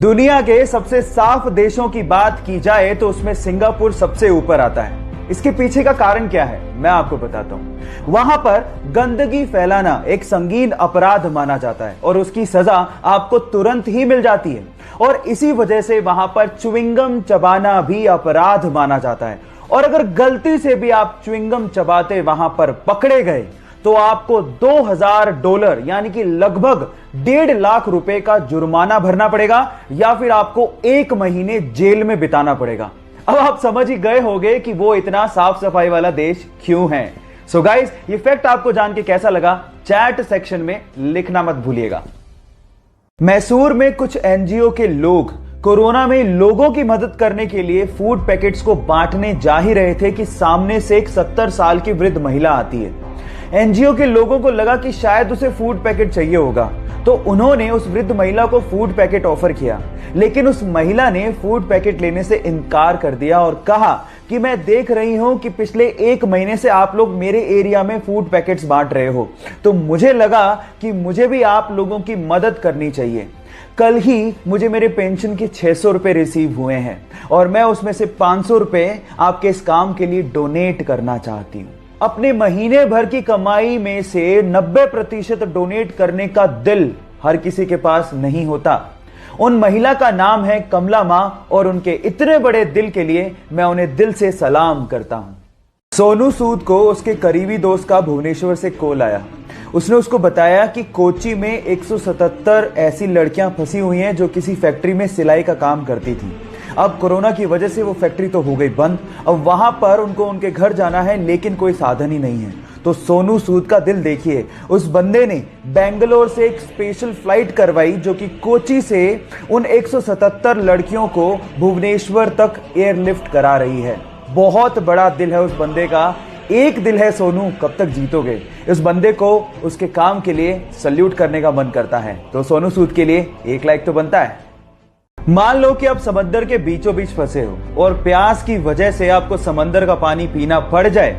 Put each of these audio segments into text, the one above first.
दुनिया के सबसे साफ देशों की बात की जाए तो उसमें सिंगापुर सबसे ऊपर आता है। इसके पीछे का कारण क्या है मैं आपको बताता हूं। वहां पर गंदगी फैलाना एक संगीन अपराध माना जाता है और उसकी सजा आपको तुरंत ही मिल जाती है, और इसी वजह से वहां पर च्युइंगम चबाना भी अपराध माना जाता है। और अगर गलती से भी आप च्युइंगम चबाते वहां पर पकड़े गए तो आपको $2000 यानी कि लगभग 1.5 लाख रुपए का जुर्माना भरना पड़ेगा, या फिर आपको 1 महीने जेल में बिताना पड़ेगा। अब आप समझ ही गए होंगे कि वो इतना साफ सफाई वाला देश क्यों है। सो गाइस, ये फैक्ट आपको जान के कैसा लगा चैट सेक्शन में लिखना मत भूलिएगा। मैसूर में कुछ एनजीओ के लोग कोरोना में लोगों की मदद करने के लिए फूड पैकेट्स को बांटने जा ही रहे थे कि सामने से एक 70 साल की वृद्ध महिला आती है। एनजीओ के लोगों को लगा कि शायद उसे फूड पैकेट चाहिए होगा, तो उन्होंने उस वृद्ध महिला को फूड पैकेट ऑफर किया, लेकिन उस महिला ने फूड पैकेट लेने से इनकार कर दिया और कहा कि मैं देख रही हूं कि पिछले 1 महीने से आप लोग मेरे एरिया में फूड पैकेट्स बांट रहे हो, तो मुझे लगा कि मुझे भी आप लोगों की मदद करनी चाहिए। कल ही मुझे मेरे पेंशन के 600 रुपए रिसीव हुए हैं और मैं उसमें से 500 रुपए आपके इस काम के लिए डोनेट करना चाहती हूं। अपने महीने भर की कमाई में से 90% डोनेट करने का दिल हर किसी के पास नहीं होता। उन महिला का नाम है कमला मां, और उनके इतने बड़े दिल के लिए मैं उन्हें दिल से सलाम करता हूं। सोनू सूद को उसके करीबी दोस्त का भुवनेश्वर से कॉल आया। उसने उसको बताया कि कोची में 177 ऐसी लड़कियां फंसी हुई हैं जो किसी फैक्ट्री में सिलाई का काम करती थी। अब कोरोना की वजह से वो फैक्ट्री तो हो गई बंद, अब वहां पर उनको उनके घर जाना है, लेकिन कोई साधन ही नहीं है। तो सोनू सूद का दिल देखिए, उस बंदे ने बेंगलोर से एक स्पेशल फ्लाइट करवाई जो कि कोची से उन 177 लड़कियों को भुवनेश्वर तक एयरलिफ्ट करा रही है। बहुत बड़ा दिल है उस बंदे का। एक दिल है सोनू, कब तक जीतोगे। इस बंदे को उसके काम के लिए सल्यूट करने का मन करता है, तो सोनू सूद के लिए 1 लाइक तो बनता है। मान लो कि आप समंदर के बीचों बीच फंसे हो और प्यास की वजह से आपको समंदर का पानी पीना पड़ जाए,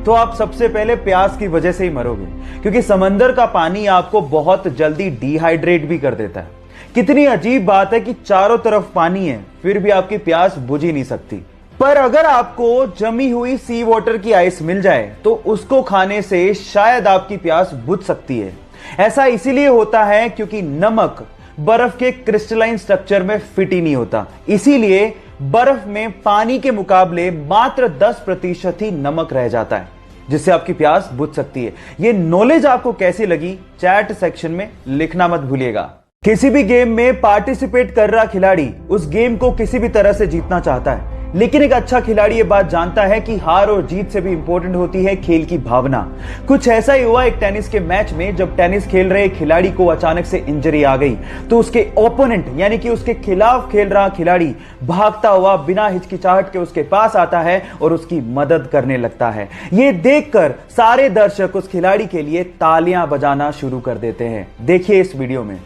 तो आप सबसे पहले प्यास की वजह से ही मरोगे, क्योंकि समंदर का पानी आपको बहुत जल्दी डिहाइड्रेट भी कर देता है। कितनी अजीब बात है कि चारों तरफ पानी है फिर भी आपकी प्यास बुझ ही नहीं सकती। पर अगर आपको जमी हुई सी वाटर की आइस मिल जाए तो उसको खाने से शायद आपकी प्यास बुझ सकती है। ऐसा इसीलिए होता है क्योंकि नमक बर्फ के क्रिस्टलाइन स्ट्रक्चर में फिट ही नहीं होता, इसीलिए बर्फ में पानी के मुकाबले मात्र 10% ही नमक रह जाता है, जिससे आपकी प्यास बुझ सकती है। ये नॉलेज आपको कैसी लगी चैट सेक्शन में लिखना मत भूलिएगा। किसी भी गेम में पार्टिसिपेट कर रहा खिलाड़ी उस गेम को किसी भी तरह से जीतना चाहता है, लेकिन एक अच्छा खिलाड़ी ये बात जानता है कि हार और जीत से भी इंपॉर्टेंट होती है खेल की भावना। कुछ ऐसा ही हुआ एक टेनिस के मैच में, जब टेनिस खेल रहे खिलाड़ी को अचानक से इंजरी आ गई, तो उसके ओपोनेंट यानी कि उसके खिलाफ खेल रहा खिलाड़ी भागता हुआ बिना हिचकिचाहट के उसके पास आता है और उसकी मदद करने लगता है। ये देखकर सारे दर्शक उस खिलाड़ी के लिए तालियां बजाना शुरू कर देते हैं। देखिए इस वीडियो में।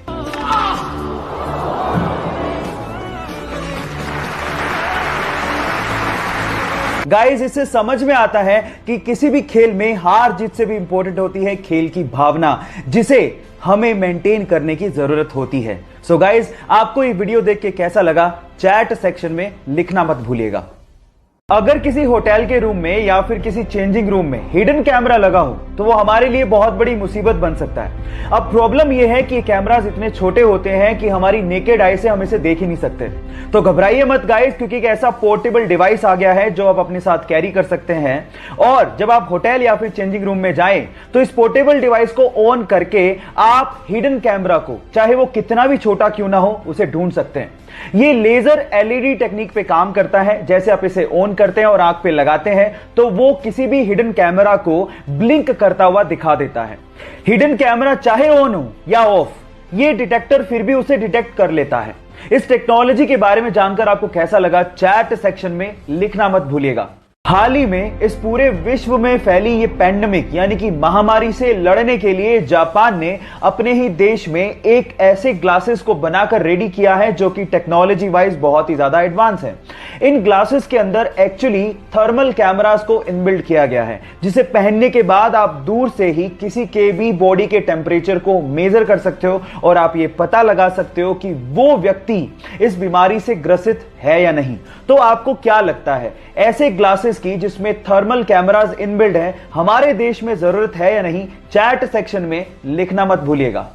गाइस, इससे समझ में आता है कि किसी भी खेल में हार जीत से भी इंपॉर्टेंट होती है खेल की भावना, जिसे हमें मेंटेन करने की जरूरत होती है। सो गाइस, आपको ये वीडियो देख के कैसा लगा चैट सेक्शन में लिखना मत भूलिएगा। अगर किसी होटल के रूम में या फिर किसी चेंजिंग रूम में हिडन कैमरा लगा हो तो वो हमारे लिए बहुत बड़ी मुसीबत बन सकता है। अब प्रॉब्लम यह है कि कैमरास इतने छोटे होते हैं कि हमारी नेकेड आई से हम इसे देख ही नहीं सकते। तो घबराइए मत गाइस, क्योंकि एक ऐसा पोर्टेबल डिवाइस आ गया है जो आप अपने साथ कैरी कर सकते हैं, और जब आप होटल या फिर चेंजिंग रूम में जाएं तो इस पोर्टेबल डिवाइस को ऑन करके आप हिडन कैमरा को, चाहे वो कितना भी छोटा क्यों ना हो, उसे ढूंढ सकते हैं। ये लेजर एलईडी टेक्निक पे काम करता है। जैसे आप इसे ऑन करते हैं और आंख पे लगाते हैं तो वो किसी भी हिडन कैमरा को ब्लिंक करता हुआ दिखा देता है। हिडन कैमरा चाहे ऑन हो या ऑफ, ये डिटेक्टर फिर भी उसे डिटेक्ट कर लेता है। इस टेक्नोलॉजी के बारे में जानकर आपको कैसा लगा चैट सेक्शन में लिखना मत भूलिएगा। हाल ही में इस पूरे विश्व में फैली ये पैंडेमिक यानी कि महामारी से लड़ने के लिए जापान ने अपने ही देश में एक ऐसे ग्लासेस को बनाकर रेडी किया है जो कि टेक्नोलॉजी वाइज बहुत ही ज्यादा एडवांस है। इन ग्लासेस के अंदर एक्चुअली थर्मल कैमरास को इनबिल्ट किया गया है, जिसे पहनने के बाद आप दूर से ही किसी के भी बॉडी के टेम्परेचर को मेजर कर सकते हो और आप ये पता लगा सकते हो कि वो व्यक्ति इस बीमारी से ग्रसित है या नहीं। तो आपको क्या लगता है, ऐसे ग्लासेस की जिसमें थर्मल कैमरास इनबिल्ट है हमारे देश में जरूरत है या नहीं? चैट सेक्शन में लिखना मत भूलिएगा।